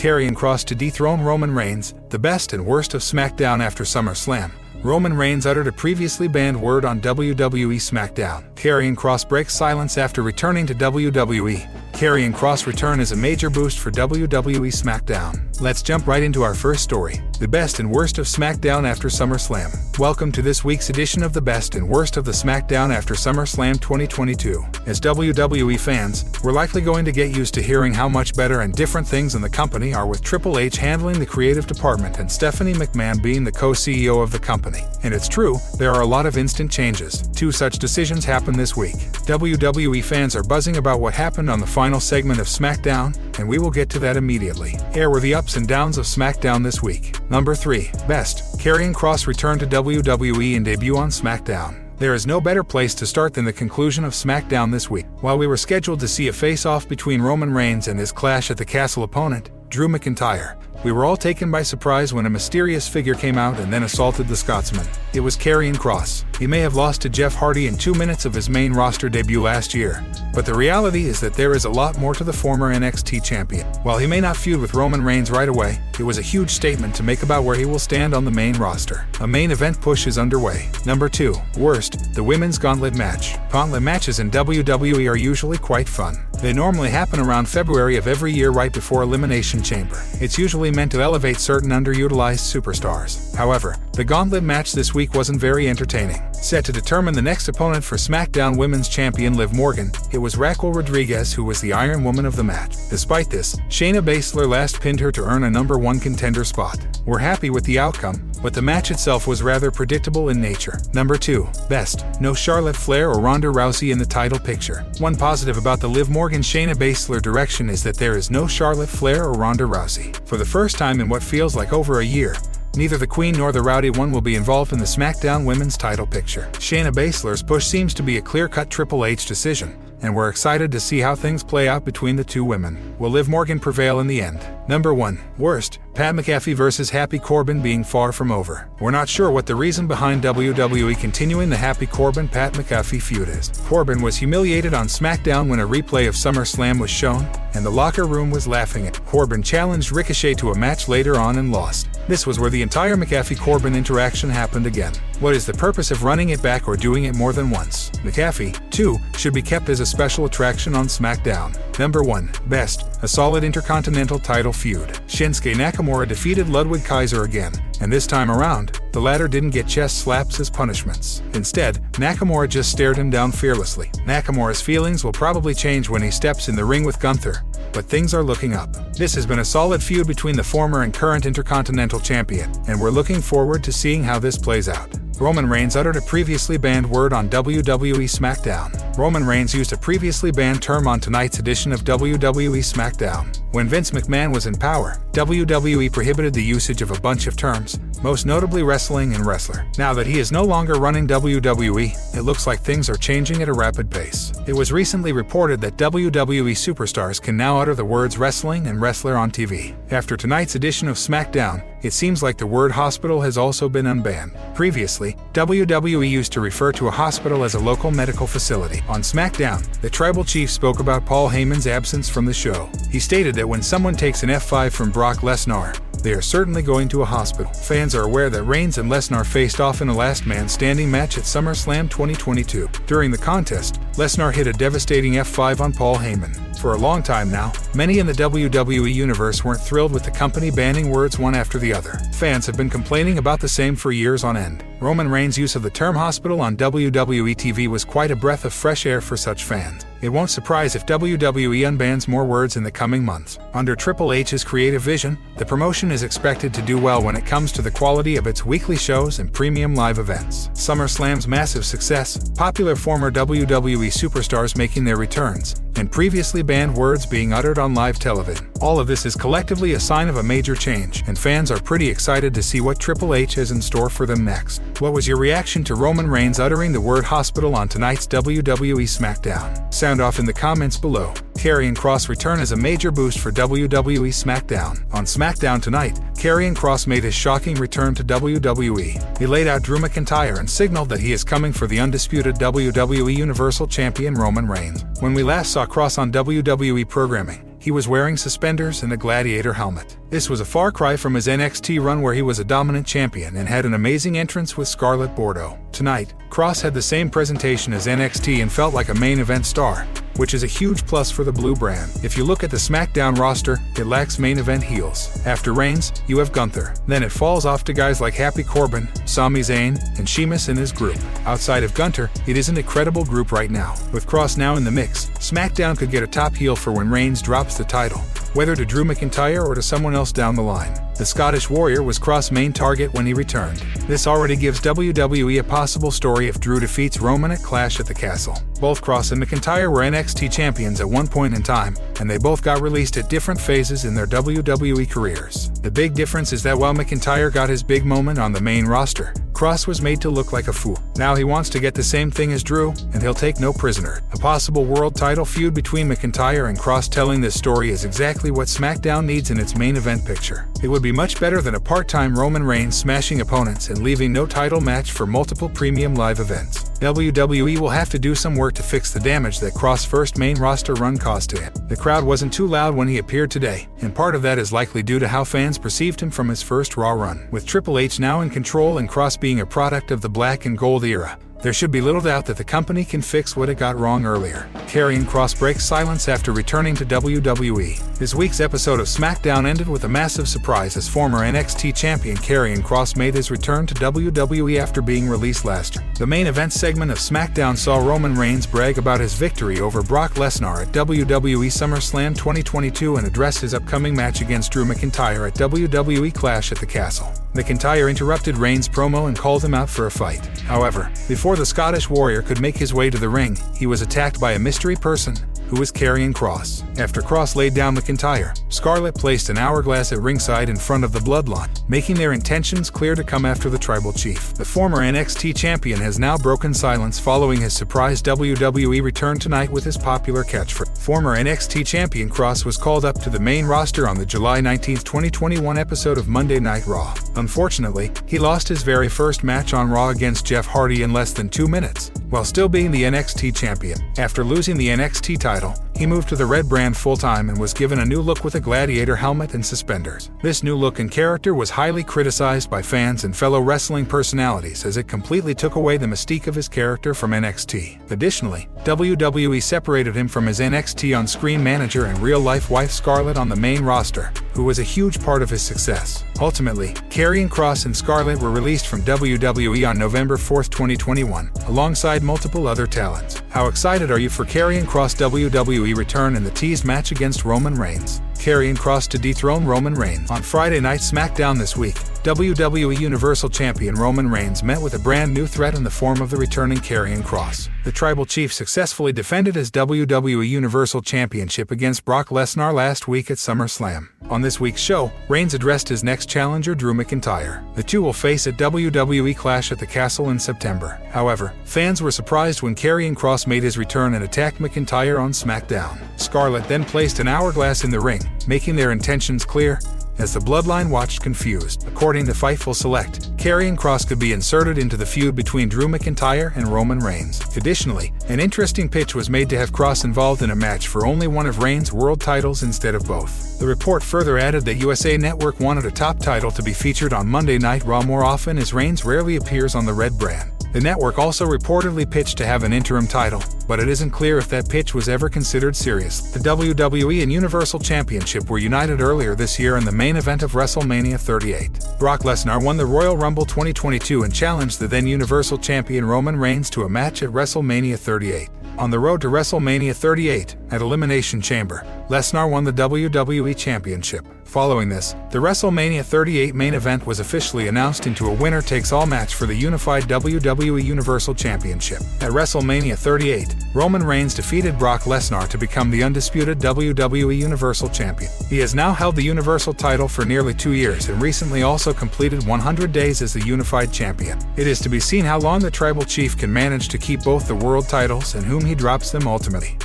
Karrion Kross to dethrone Roman Reigns, the best and worst of SmackDown after SummerSlam. Roman Reigns uttered a previously banned word on WWE SmackDown. Karrion Kross breaks silence after returning to WWE. Karrion Kross' return is a major boost for WWE SmackDown. Let's jump right into our first story, the best and worst of SmackDown after SummerSlam. Welcome to this week's edition of the best and worst of the SmackDown after SummerSlam 2022. As WWE fans, we're likely going to get used to hearing how much better and different things in the company are with Triple H handling the creative department and Stephanie McMahon being the co-CEO of the company. And it's true, there are a lot of instant changes. Two such decisions happened this week. WWE fans are buzzing about what happened on the final segment of SmackDown, and we will get to that immediately. Here were the ups and downs of SmackDown this week. Number 3. Best. Karrion Kross returned to WWE and debut on SmackDown. There is no better place to start than the conclusion of SmackDown this week. While we were scheduled to see a face-off between Roman Reigns and his Clash at the Castle opponent, Drew McIntyre, we were all taken by surprise when a mysterious figure came out and then assaulted the Scotsman. It was Karrion Kross. He may have lost to Jeff Hardy in 2 minutes of his main roster debut last year, but the reality is that there is a lot more to the former NXT champion. While he may not feud with Roman Reigns right away, it was a huge statement to make about where he will stand on the main roster. A main event push is underway. Number 2. Worst. The Women's Gauntlet Match. Gauntlet matches in WWE are usually quite fun. They normally happen around February of every year right before Elimination Chamber. It's usually meant to elevate certain underutilized superstars. However, the Gauntlet match this week wasn't very entertaining. Set to determine the next opponent for SmackDown Women's Champion Liv Morgan, it was Raquel Rodriguez who was the Iron Woman of the match. Despite this, Shayna Baszler last pinned her to earn a number 1 contender spot. We're happy with the outcome, but the match itself was rather predictable in nature. Number 2. Best. No Charlotte Flair or Ronda Rousey in the title picture. One positive about the Liv Morgan-Shayna Baszler direction is that there is no Charlotte Flair or Ronda Rousey. For the first time in what feels like over a year, neither the Queen nor the Rowdy One will be involved in the SmackDown Women's title picture. Shayna Baszler's push seems to be a clear-cut Triple H decision, and we're excited to see how things play out between the two women. Will Liv Morgan prevail in the end? Number 1. Worst. Pat McAfee vs. Happy Corbin being far from over. We're not sure what the reason behind WWE continuing the Happy Corbin-Pat McAfee feud is. Corbin was humiliated on SmackDown when a replay of SummerSlam was shown, and the locker room was laughing at. Corbin challenged Ricochet to a match later on and lost. This was where the entire McAfee-Corbin interaction happened again. What is the purpose of running it back or doing it more than once? McAfee, too, should be kept as a special attraction on SmackDown. Number 1. Best. A solid Intercontinental title feud. Shinsuke Nakamura defeated Ludwig Kaiser again, and this time around, the latter didn't get chest slaps as punishments. Instead, Nakamura just stared him down fearlessly. Nakamura's feelings will probably change when he steps in the ring with Gunther, but things are looking up. This has been a solid feud between the former and current Intercontinental Champion, and we're looking forward to seeing how this plays out. Roman Reigns uttered a previously banned word on WWE SmackDown. Roman Reigns used a previously banned term on tonight's edition of WWE SmackDown. When Vince McMahon was in power, WWE prohibited the usage of a bunch of terms, most notably wrestling and wrestler. Now that he is no longer running WWE, it looks like things are changing at a rapid pace. It was recently reported that WWE superstars can now utter the words wrestling and wrestler on TV. After tonight's edition of SmackDown, it seems like the word hospital has also been unbanned. Previously, WWE used to refer to a hospital as a local medical facility. On SmackDown, the Tribal Chief spoke about Paul Heyman's absence from the show. He stated that when someone takes an F5 from Brock Lesnar, they are certainly going to a hospital. Fans are aware that Reigns and Lesnar faced off in a last man standing match at SummerSlam 2022. During the contest, Lesnar hit a devastating F5 on Paul Heyman. For a long time now, many in the WWE universe weren't thrilled with the company banning words one after the other. Fans have been complaining about the same for years on end. Roman Reigns' use of the term hospital on WWE TV was quite a breath of fresh air for such fans. It won't surprise if WWE unbans more words in the coming months. Under Triple H's creative vision, the promotion is expected to do well when it comes to the quality of its weekly shows and premium live events. SummerSlam's massive success, popular former WWE superstars making their returns, and previously banned words being uttered on live television. All of this is collectively a sign of a major change, and fans are pretty excited to see what Triple H has in store for them next. What was your reaction to Roman Reigns uttering the word hospital on tonight's WWE SmackDown? Sound off in the comments below. Karrion Kross' return is a major boost for WWE SmackDown. On SmackDown tonight, Karrion Kross made his shocking return to WWE. He laid out Drew McIntyre and signaled that he is coming for the undisputed WWE Universal Champion Roman Reigns. When we last saw Kross on WWE programming, he was wearing suspenders and a gladiator helmet. This was a far cry from his NXT run where he was a dominant champion and had an amazing entrance with Scarlett Bordeaux. Tonight, Kross had the same presentation as NXT and felt like a main event star, which is a huge plus for the blue brand. If you look at the SmackDown roster, it lacks main event heels. After Reigns, you have Gunther. Then it falls off to guys like Happy Corbin, Sami Zayn, and Sheamus in his group. Outside of Gunther, it is an incredible group right now. With Kross now in the mix, SmackDown could get a top heel for when Reigns drops the title, whether to Drew McIntyre or to someone else down the line. The Scottish Warrior was Kross' main target when he returned. This already gives WWE a possible story if Drew defeats Roman at Clash at the Castle. Both Kross and McIntyre were NXT champions at one point in time, and they both got released at different phases in their WWE careers. The big difference is that while McIntyre got his big moment on the main roster, Kross was made to look like a fool. Now he wants to get the same thing as Drew, and he'll take no prisoner. A possible world title feud between McIntyre and Kross telling this story is exactly what SmackDown needs in its main event picture. It would be much better than a part-time Roman Reigns smashing opponents and leaving no title match for multiple premium live events. WWE will have to do some work to fix the damage that Kross' first main roster run caused to him. The crowd wasn't too loud when he appeared today, and part of that is likely due to how fans perceived him from his first Raw run. With Triple H now in control and Kross being a product of the black and gold era, there should be little doubt that the company can fix what it got wrong earlier. Karrion Kross breaks silence after returning to WWE. This week's episode of SmackDown ended with a massive surprise as former NXT champion Karrion Kross made his return to WWE after being released last year. The main event segment of SmackDown saw Roman Reigns brag about his victory over Brock Lesnar at WWE SummerSlam 2022 and address his upcoming match against Drew McIntyre at WWE Clash at the Castle. McIntyre interrupted Reigns' promo and called him out for a fight. However, before the Scottish Warrior could make his way to the ring, he was attacked by a mystery person, who was Karrion Kross. After Kross laid down McIntyre, Scarlett placed an hourglass at ringside in front of the Bloodline, making their intentions clear to come after the Tribal Chief. The former NXT champion has now broken silence following his surprise WWE return tonight with his popular catchphrase. Former NXT champion Kross was called up to the main roster on the July 19, 2021 episode of Monday Night Raw. Unfortunately, he lost his very first match on Raw against Jeff Hardy in less than 2 minutes, while still being the NXT champion. After losing the NXT title, he moved to the red brand full-time and was given a new look with a gladiator helmet and suspenders. This new look and character was highly criticized by fans and fellow wrestling personalities as it completely took away the mystique of his character from NXT. Additionally, WWE separated him from his NXT on-screen manager and real-life wife Scarlett on the main roster, who was a huge part of his success. Ultimately, Karrion Kross and Scarlett were released from WWE on November 4, 2021, alongside multiple other talents. How excited are you for Karrion Kross' WWE return and the teased match against Roman Reigns? Karrion Kross to dethrone Roman Reigns. On Friday Night SmackDown this week, WWE Universal Champion Roman Reigns met with a brand new threat in the form of the returning Karrion Kross. The Tribal Chief successfully defended his WWE Universal Championship against Brock Lesnar last week at SummerSlam. On this week's show, Reigns addressed his next challenger Drew McIntyre. The two will face at WWE Clash at the Castle in September. However, fans were surprised when Karrion Kross made his return and attacked McIntyre on SmackDown. Scarlett then placed an hourglass in the ring, making their intentions clear, as the Bloodline watched confused. According to Fightful Select, Karrion Kross could be inserted into the feud between Drew McIntyre and Roman Reigns. Additionally, an interesting pitch was made to have Kross involved in a match for only one of Reigns' world titles instead of both. The report further added that USA Network wanted a top title to be featured on Monday Night Raw more often as Reigns rarely appears on the red brand. The network also reportedly pitched to have an interim title, but it isn't clear if that pitch was ever considered serious. The WWE and Universal Championship were united earlier this year in the main event of WrestleMania 38. Brock Lesnar won the Royal Rumble 2022 and challenged the then Universal Champion Roman Reigns to a match at WrestleMania 38. On the road to WrestleMania 38, at Elimination Chamber, Lesnar won the WWE Championship. Following this, the WrestleMania 38 main event was officially announced into a winner-takes-all match for the unified WWE Universal Championship. At WrestleMania 38, Roman Reigns defeated Brock Lesnar to become the undisputed WWE Universal Champion. He has now held the Universal title for nearly 2 years and recently also completed 100 days as the unified champion. It is to be seen how long the Tribal Chief can manage to keep both the world titles and whom he drops them ultimately.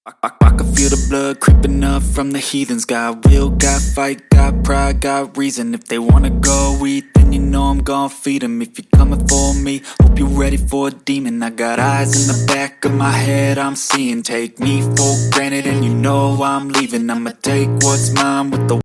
I can feel the blood creeping up from the heathens. Got will, got fight, got pride, got reason. If they wanna go eat, then you know I'm gon' feed them. If you're coming for me, hope you're ready for a demon. I got eyes in the back of my head, I'm seeing. Take me for granted and you know I'm leaving. I'ma take what's mine with the